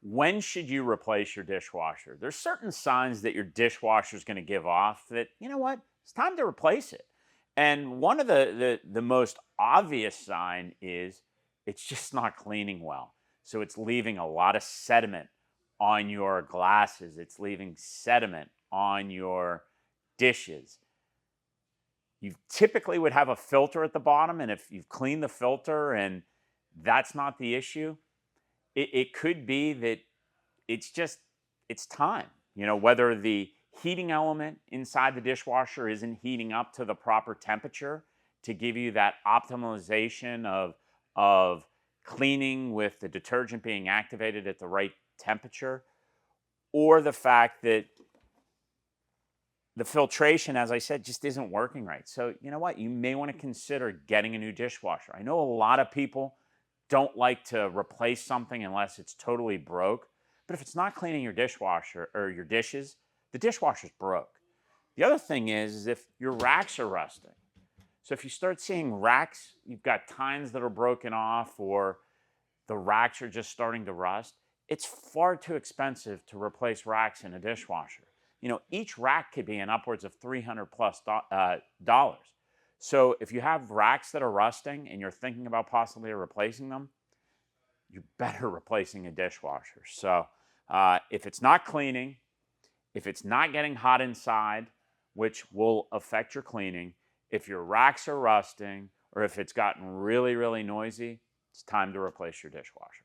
When should you replace your dishwasher? There's certain signs that your dishwasher is going to give off that, you know what, it's time to replace it. And one of the most obvious sign is it's just not cleaning well. So it's leaving a lot of sediment on your glasses. It's leaving sediment on your dishes. You typically would have a filter at the bottom, and if you've cleaned the filter and that's not the issue, it could be that it's just it's time. Whether the heating element inside the dishwasher isn't heating up to the proper temperature to give you that optimization of cleaning with the detergent being activated at the right temperature, or the fact that the filtration, as I said, just isn't working right. So, you know what? You may want to consider getting a new dishwasher. I know a lot of people don't like to replace something unless it's totally broke. But if it's not cleaning your dishwasher or your dishes, the dishwasher's broke. The other thing is if your racks are rusting. So if you start seeing racks, you've got tines that are broken off, or the racks are just starting to rust, it's far too expensive to replace racks in a dishwasher. Each rack could be in upwards of 300 plus dollars. So if you have racks that are rusting and you're thinking about possibly replacing them, you're better replacing a dishwasher. So if it's not cleaning, if it's not getting hot inside, which will affect your cleaning, if your racks are rusting, or if it's gotten really, really noisy, it's time to replace your dishwasher.